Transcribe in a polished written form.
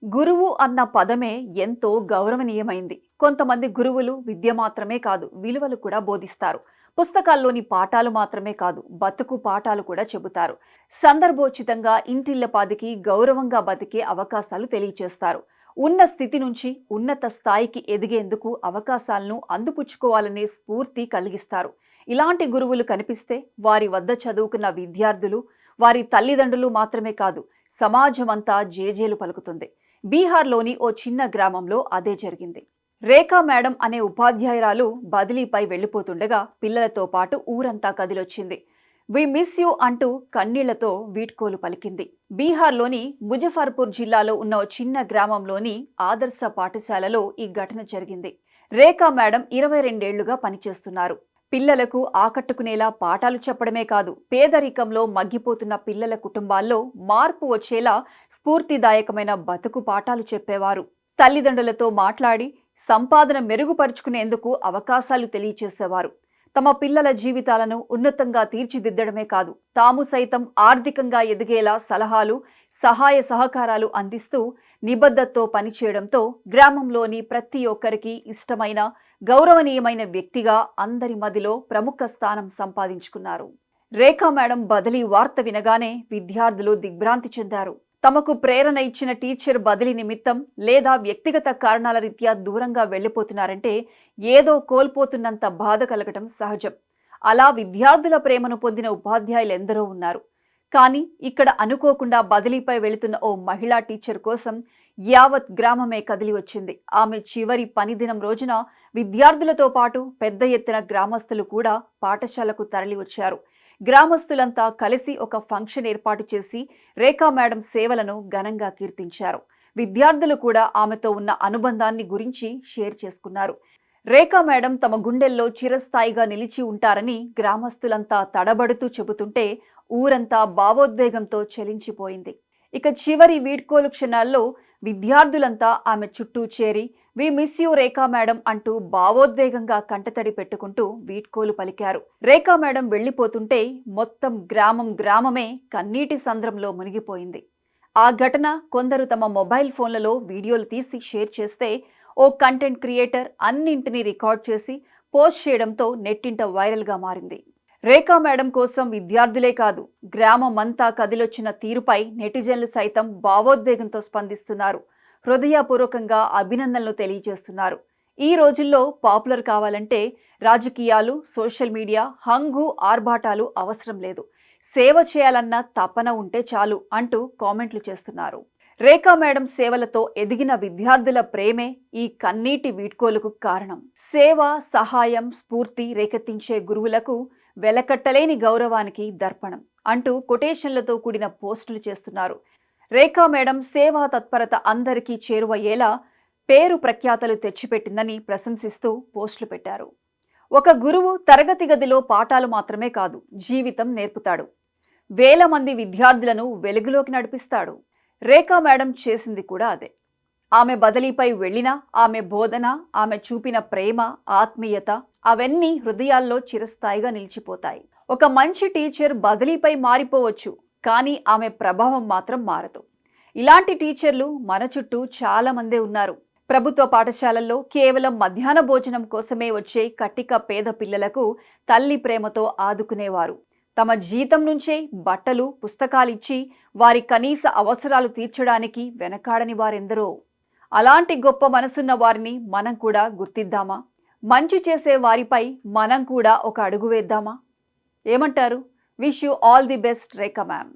గురువు అన్న పదమే ఎంతో గౌరవనీయమైంది. కొంతమంది గురువులు విద్య మాత్రమే కాదు, విలువలు కూడా బోధిస్తారు. పుస్తకాల్లోని పాఠాలు మాత్రమే కాదు, బతుకు పాఠాలు కూడా చెబుతారు. సందర్భోచితంగా ఇంటిల్లపాదికి గౌరవంగా బతికే అవకాశాలు తెలియచేస్తారు. ఉన్న స్థితి నుంచి ఉన్నత స్థాయికి ఎదిగేందుకు అవకాశాలను అందిపుచ్చుకోవాలనే స్ఫూర్తి కలిగిస్తారు. ఇలాంటి గురువులు కనిపిస్తే వారి వద్ద చదువుకున్న విద్యార్థులు, వారి తల్లిదండ్రులు మాత్రమే కాదు, సమాజమంతా జేజేలు పలుకుతుంది. బీహార్లోని ఓ చిన్న గ్రామంలో అదే జరిగింది. రేఖా మేడం అనే ఉపాధ్యాయురాలు బదిలీపై వెళ్లిపోతుండగా పిల్లలతో పాటు ఊరంతా కదిలొచ్చింది. వి మిస్ యూ అంటూ కన్నీళ్లతో వీడ్కోలు పలికింది. బీహార్లోని ముజఫర్పూర్ జిల్లాలో ఉన్న ఓ చిన్న గ్రామంలోని ఆదర్శ పాఠశాలలో ఈ ఘటన జరిగింది. రేఖా మేడం 22 ఏళ్లుగా పనిచేస్తున్నారు. పిల్లలకు ఆకట్టుకునేలా పాఠాలు చెప్పడమే కాదు, పేదరికంలో మగ్గిపోతున్న పిల్లల కుటుంబాల్లో మార్పు వచ్చేలా స్ఫూర్తిదాయకమైన బతుకు పాఠాలు చెప్పేవారు. తల్లిదండ్రులతో మాట్లాడి సంపాదన మెరుగుపరుచుకునేందుకు అవకాశాలు తెలియచేసేవారు. తమ పిల్లల జీవితాలను ఉన్నతంగా తీర్చిదిద్దడమే కాదు, తాము సైతం ఆర్థికంగా ఎదిగేలా సలహాలు, సహాయ సహకారాలు అందిస్తూ నిబద్ధతతో పనిచేయడంతో గ్రామంలోని ప్రతి ఒక్కరికి ఇష్టమైన, గౌరవనీయమైన వ్యక్తిగా అందరి మదిలో ప్రముఖ స్థానం సంపాదించుకున్నారు. రేఖా మేడం బదిలీ వార్త వినగానే విద్యార్థులు దిగ్భ్రాంతి చెందారు. తమకు ప్రేరణ ఇచ్చిన టీచర్ బదిలీ నిమిత్తం లేదా వ్యక్తిగత కారణాల రీత్యా దూరంగా వెళ్లిపోతున్నారంటే ఏదో కోల్పోతున్నంత బాధ కలగటం సహజం. అలా విద్యార్థుల ప్రేమను పొందిన ఉపాధ్యాయులు ఎందరో ఉన్నారు. కానీ ఇక్కడ అనుకోకుండా బదిలీపై వెళుతున్న ఓ మహిళా టీచర్ కోసం యావత్ గ్రామమే కదిలి వచ్చింది. ఆమె చివరి పనిదినం రోజున విద్యార్థులతో పాటు పెద్ద ఎత్తున గ్రామస్తులు కూడా పాఠశాలకు తరలి వచ్చారు. గ్రామస్తులంతా కలిసి ఒక ఫంక్షన్ ఏర్పాటు చేసి రేఖా మేడం సేవలను ఘనంగా కీర్తించారు. విద్యార్థులు కూడా ఆమెతో ఉన్న అనుబంధాన్ని గురించి షేర్ చేసుకున్నారు. రేఖా మేడం తమ గుండెల్లో చిరస్థాయిగా నిలిచి ఉంటారని గ్రామస్తులంతా తడబడుతూ చెబుతుంటే ఊరంతా భావోద్వేగంతో చలించిపోయింది. ఇక చివరి వీడ్కోలు క్షణాల్లో విద్యార్థులంతా ఆమె చుట్టూ చేరి we miss you Rekha madam అంటూ భావోద్వేగంగా కంటతడి పెట్టుకుంటూ వీడ్కోలు పలికారు. రేఖా మేడం వెళ్లిపోతుంటే మొత్తం గ్రామమే కన్నీటి సంద్రంలో మునిగిపోయింది. ఆ ఘటన కొందరు తమ మొబైల్ ఫోన్లలో వీడియోలు తీసి షేర్ చేస్తే ఓ కంటెంట్ క్రియేటర్ అన్నింటినీ రికార్డ్ చేసి పోస్ట్ చేయడంతో నెట్టింట వైరల్గా మారింది. రేఖా మేడం కోసం విద్యార్థులే కాదు, గ్రామమంతా కదిలొచ్చిన తీరుపై నెటిజన్లు సైతం భావోద్వేగంతో స్పందిస్తున్నారు. హృదయపూర్వకంగా అభినందనలు తెలియజేస్తున్నారు. ఈ రోజుల్లో పాపులర్ కావాలంటే రాజకీయాలు, సోషల్ మీడియా, హంగు, ఆర్భాటాలు అవసరం లేదు. సేవ చేయాలన్న తపన ఉంటే చాలు అంటూ కామెంట్లు చేస్తున్నారు. రేఖా మేడం సేవలతో ఎదిగిన విద్యార్థుల ప్రేమే ఈ కన్నీటి వీడ్కోలుకు కారణం. సేవ, సహాయం, స్ఫూర్తి రేకెత్తించే గురువులకు వెలకట్టలేని గౌరవానికి దర్పణం అంటూ కొటేషన్లతో కూడిన పోస్టులు చేస్తున్నారు. రేఖా మేడం సేవా తత్పరత అందరికీ చేరువయ్యేలా పేరు ప్రఖ్యాతలు తెచ్చిపెట్టిందని ప్రశంసిస్తూ పోస్టులు పెట్టారు. ఒక గురువు తరగతి గదిలో పాఠాలు మాత్రమే కాదు, జీవితం నేర్పుతాడు. వేల మంది విద్యార్థులను వెలుగులోకి నడిపిస్తాడు. రేఖా మేడం చేసింది కూడా అదే. ఆమె బదిలీపై వెళ్ళినా ఆమె బోధన, ఆమె చూపిన ప్రేమ, ఆత్మీయత అవన్నీ హృదయాల్లో చిరస్థాయిగా నిలిచిపోతాయి. ఒక మంచి టీచర్ బదిలీపై మారిపోవచ్చు, కానీ ఆమె ప్రభావం మాత్రం మారదు. ఇలాంటి టీచర్లు మన చుట్టూ చాలా మందే ఉన్నారు. ప్రభుత్వ పాఠశాలల్లో కేవలం మధ్యాహ్న భోజనం కోసమే వచ్చే కట్టిక పేద పిల్లలకు తల్లి ప్రేమతో ఆదుకునేవారు. తమ జీతం నుంచే బట్టలు, పుస్తకాలిచ్చి వారి కనీస అవసరాలు తీర్చడానికి వెనకాడని వారెందరో. అలాంటి గొప్ప మనసున్న వారిని మనం కూడా గుర్తిద్దామా? మంచి చేసే వారిపై మనం కూడా ఒక అడుగు వేద్దామా? ఏమంటారు? Wish you all the best Rekha ma'am.